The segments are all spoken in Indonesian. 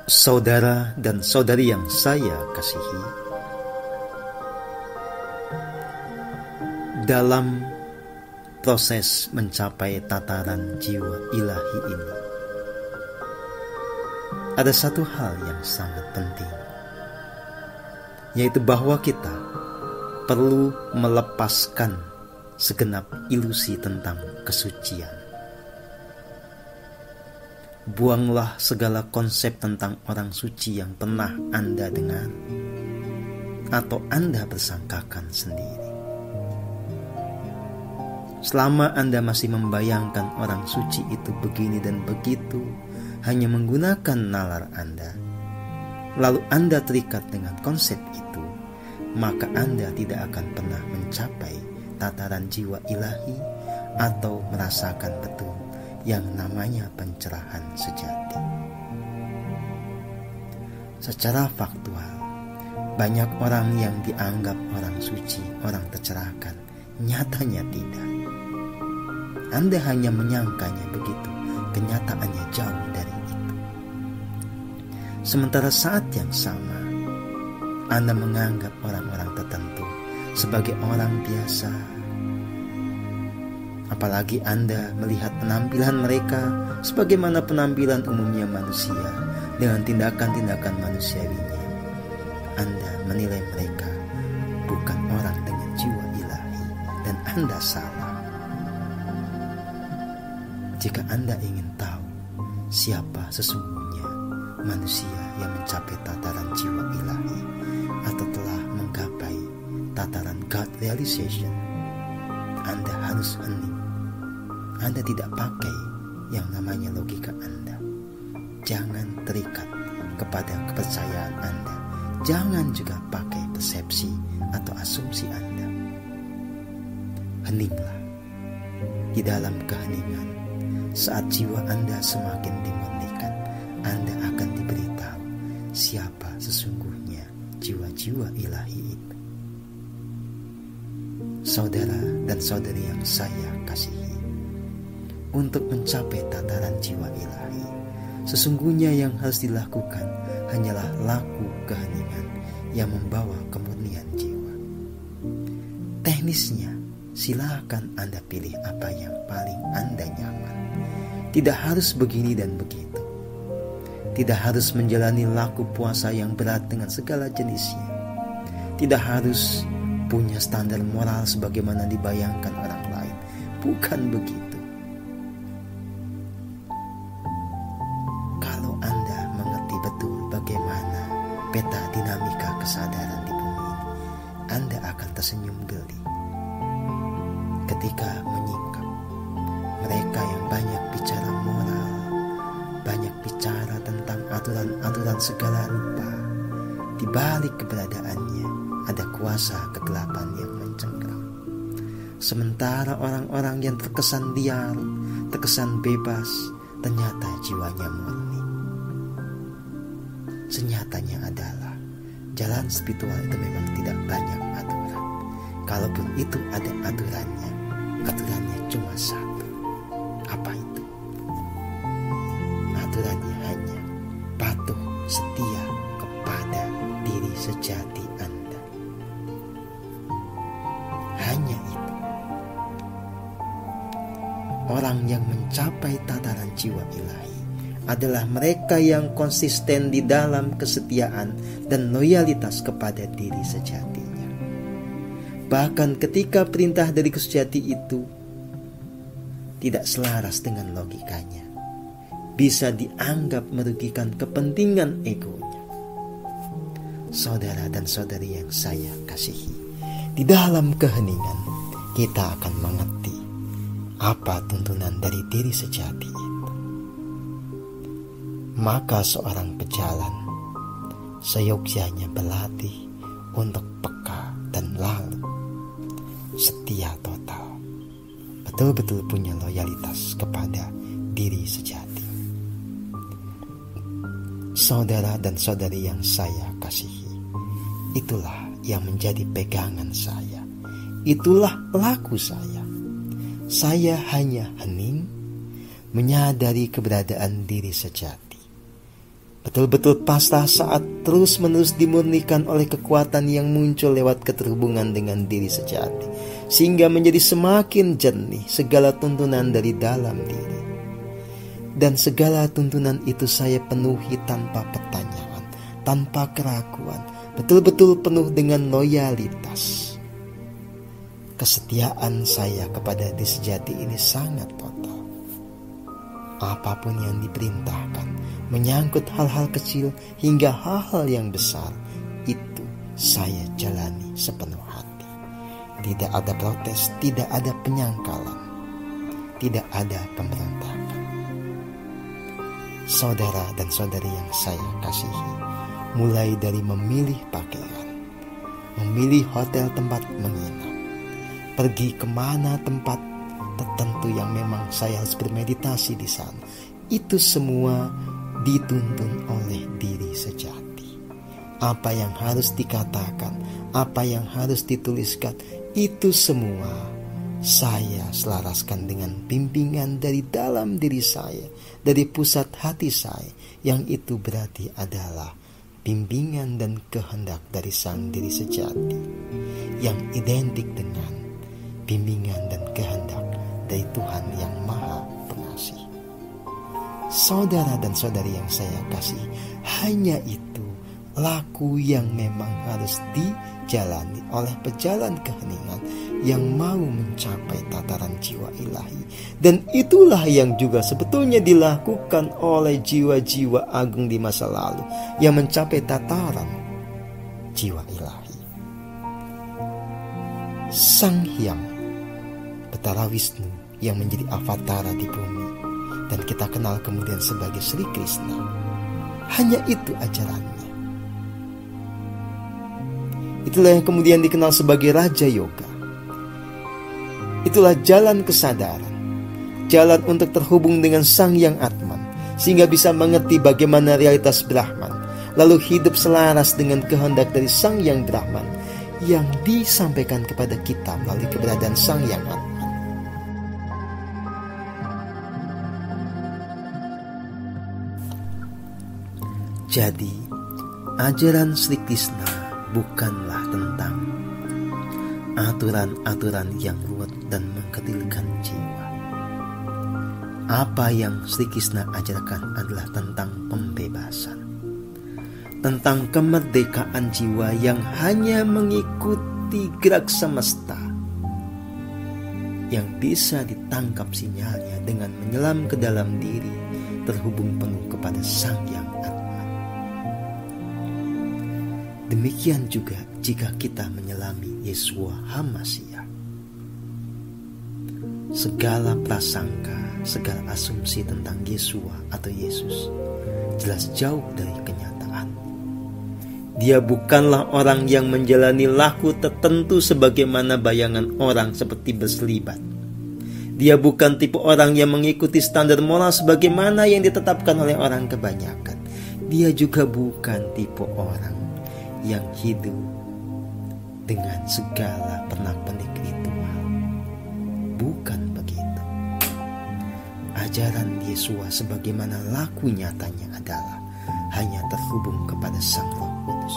Saudara dan saudari yang saya kasihi, dalam proses mencapai tataran jiwa ilahi ini, ada satu hal yang sangat penting, yaitu bahwa kita perlu melepaskan segenap ilusi tentang kesucian. Buanglah segala konsep tentang orang suci yang pernah Anda dengar atau Anda bersangkakan sendiri. Selama Anda masih membayangkan orang suci itu begini dan begitu, hanya menggunakan nalar Anda, lalu Anda terikat dengan konsep itu, maka Anda tidak akan pernah mencapai tataran jiwa ilahi atau merasakan betul yang namanya pencerahan sejati. Secara faktual, banyak orang yang dianggap orang suci, orang tercerahkan, nyatanya tidak. Anda hanya menyangkanya begitu, kenyataannya jauh dari itu. Sementara saat yang sama, Anda menganggap orang-orang tertentu sebagai orang biasa. Apalagi Anda melihat penampilan mereka sebagaimana penampilan umumnya manusia dengan tindakan-tindakan manusiawinya. Anda menilai mereka bukan orang dengan jiwa ilahi, dan Anda salah. Jika Anda ingin tahu siapa sesungguhnya manusia yang mencapai tataran jiwa ilahi atau telah menggapai tataran God realization, Anda harus hening. Anda tidak pakai yang namanya logika Anda. Jangan terikat kepada kepercayaan Anda. Jangan juga pakai persepsi atau asumsi Anda. Heninglah. Di dalam keheningan, saat jiwa Anda semakin dimurnikan, Anda akan diberitahu siapa sesungguhnya jiwa-jiwa ilahi itu. Saudara dan saudari yang saya kasihi, untuk mencapai tataran jiwa ilahi, sesungguhnya yang harus dilakukan hanyalah laku keheningan yang membawa kemurnian jiwa. Teknisnya, silakan Anda pilih apa yang paling Anda nyaman. Tidak harus begini dan begitu. Tidak harus menjalani laku puasa yang berat dengan segala jenisnya. Tidak harus punya standar moral sebagaimana dibayangkan orang lain. Bukan begitu. Bagaimana peta dinamika kesadaran di bumi ini, Anda akan tersenyum geli ketika menyingkap mereka yang banyak bicara moral, banyak bicara tentang aturan-aturan segala rupa. Di balik keberadaannya ada kuasa kegelapan yang mencengkeram. Sementara orang-orang yang terkesan liar, terkesan bebas, ternyata jiwanya murni. Senyatanya adalah jalan spiritual itu memang tidak banyak aturan. Kalaupun itu ada aturannya cuma satu. Apa itu? Aturannya hanya patuh setia kepada diri sejati Anda. Hanya itu. Orang yang mencapai tataran jiwa ilahi adalah mereka yang konsisten di dalam kesetiaan dan loyalitas kepada diri sejatinya. Bahkan ketika perintah dari sejati itu tidak selaras dengan logikanya, bisa dianggap merugikan kepentingan egonya. Saudara dan saudari yang saya kasihi, di dalam keheningan kita akan mengerti apa tuntunan dari diri sejati itu. Maka seorang pejalan seyogyanya berlatih untuk peka dan lalu setia total, betul-betul punya loyalitas kepada diri sejati. Saudara dan saudari yang saya kasihi, itulah yang menjadi pegangan saya, itulah laku saya. Saya hanya hening, menyadari keberadaan diri sejati. Betul-betul pasrah saat terus-menerus dimurnikan oleh kekuatan yang muncul lewat keterhubungan dengan diri sejati, sehingga menjadi semakin jernih segala tuntunan dari dalam diri. Dan segala tuntunan itu saya penuhi tanpa pertanyaan, tanpa keraguan, betul-betul penuh dengan loyalitas. Kesetiaan saya kepada diri sejati ini sangat total. Apapun yang diperintahkan, menyangkut hal-hal kecil hingga hal-hal yang besar, itu saya jalani sepenuh hati. Tidak ada protes, tidak ada penyangkalan, tidak ada pemberontakan. Saudara dan saudari yang saya kasihi, mulai dari memilih pakaian, memilih hotel tempat menginap, pergi kemana tempat tertentu yang memang saya harus bermeditasi di sana, itu semua dituntun oleh diri sejati. Apa yang harus dikatakan, apa yang harus dituliskan, itu semua saya selaraskan dengan bimbingan dari dalam diri saya, dari pusat hati saya, yang itu berarti adalah bimbingan dan kehendak dari sang diri sejati, yang identik dengan bimbingan dan kehendak dari Tuhan yang Maha Pengasih. Saudara dan saudari yang saya kasih, hanya itu laku yang memang harus dijalani oleh pejalan keheningan yang mau mencapai tataran jiwa ilahi. Dan itulah yang juga sebetulnya dilakukan oleh jiwa-jiwa agung di masa lalu yang mencapai tataran jiwa ilahi. Sang Hyang Betara Wisnu yang menjadi avatara di bumi dan kita kenal kemudian sebagai Sri Krishna, hanya itu ajarannya. Itulah yang kemudian dikenal sebagai Raja Yoga. Itulah jalan kesadaran, jalan untuk terhubung dengan Sang Yang Atman, sehingga bisa mengerti bagaimana realitas Brahman, lalu hidup selaras dengan kehendak dari Sang Yang Brahman yang disampaikan kepada kita melalui keberadaan Sang Yang Atman. Jadi, ajaran Sri Krishna bukanlah tentang aturan-aturan yang ruwet dan mengkerdilkan jiwa. Apa yang Sri Krishna ajarkan adalah tentang pembebasan, tentang kemerdekaan jiwa yang hanya mengikuti gerak semesta, yang bisa ditangkap sinyalnya dengan menyelam ke dalam diri, terhubung penuh kepada Sang Yang Atman. Demikian juga jika kita menyelami Yeshua HaMashiach. Segala prasangka, segala asumsi tentang Yeshua atau Yesus jelas jauh dari kenyataan. Dia bukanlah orang yang menjalani laku tertentu sebagaimana bayangan orang seperti berselibat. Dia bukan tipe orang yang mengikuti standar moral sebagaimana yang ditetapkan oleh orang kebanyakan. Dia juga bukan tipe orang yang hidup dengan segala pernak-pernik ritual. Bukan begitu. Ajaran Yeshua sebagaimana laku nyatanya adalah hanya terhubung kepada Sang Roh Kudus.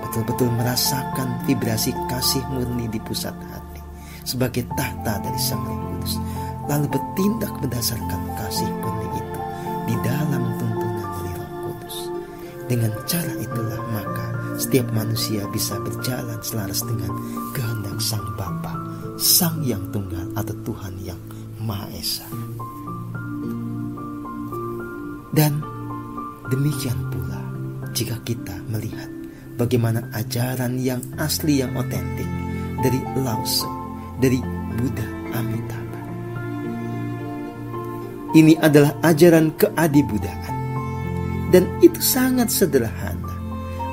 Betul-betul merasakan vibrasi kasih murni di pusat hati sebagai tahta dari Sang Roh Kudus, lalu bertindak berdasarkan kasih murni itu di dalam tuntunan dari Roh Kudus. Dengan cara itulah maka setiap manusia bisa berjalan selaras dengan kehendak Sang Bapa, Sang Yang Tunggal atau Tuhan yang Maha Esa. Dan demikian pula jika kita melihat bagaimana ajaran yang asli, yang otentik dari Lao Tzu, dari Buddha Amitabha. Ini adalah ajaran keadibudaan. Dan itu sangat sederhana.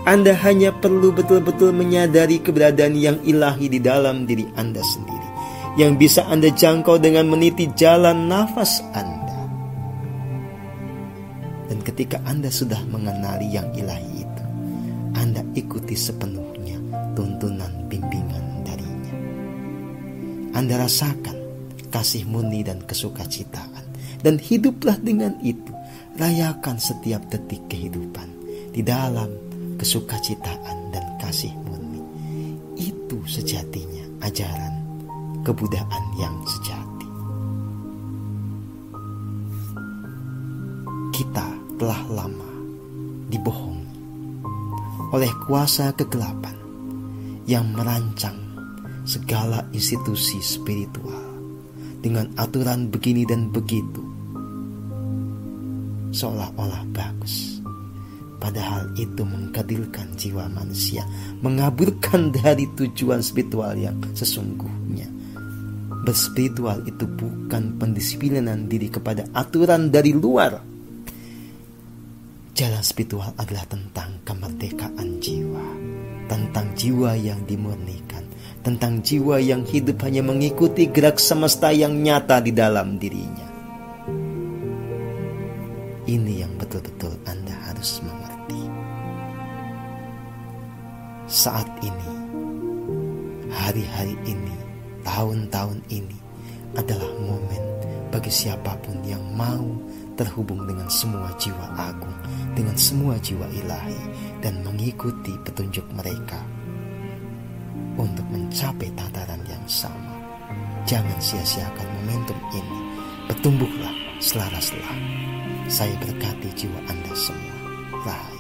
Anda hanya perlu betul-betul menyadari keberadaan yang ilahi di dalam diri Anda sendiri, yang bisa Anda jangkau dengan meniti jalan nafas Anda. Dan ketika Anda sudah mengenali yang ilahi itu, Anda ikuti sepenuhnya tuntunan bimbingan darinya. Anda rasakan kasih murni dan kesukacitaan, dan hiduplah dengan itu. Rayakan setiap detik kehidupan di dalam kesukacitaan dan kasih murni. Itu sejatinya ajaran kebudayaan yang sejati. Kita telah lama dibohongi oleh kuasa kegelapan yang merancang segala institusi spiritual dengan aturan begini dan begitu, seolah-olah bagus. Padahal itu mengkerdilkan jiwa manusia, mengaburkan dari tujuan spiritual yang sesungguhnya. Berspiritual itu bukan pendisiplinan diri kepada aturan dari luar. Jalan spiritual adalah tentang kemerdekaan jiwa, tentang jiwa yang dimurnikan, tentang jiwa yang hidup hanya mengikuti gerak semesta yang nyata di dalam dirinya. Ini yang betul-betul Anda harus mengerti. Saat ini, hari-hari ini, tahun-tahun ini adalah momen bagi siapapun yang mau terhubung dengan semua jiwa agung, dengan semua jiwa ilahi, dan mengikuti petunjuk mereka untuk mencapai tataran yang sama. Jangan sia-siakan momentum ini. Bertumbuhlah selaras-selaras. Saya berkati jiwa Anda semua. Rahayu.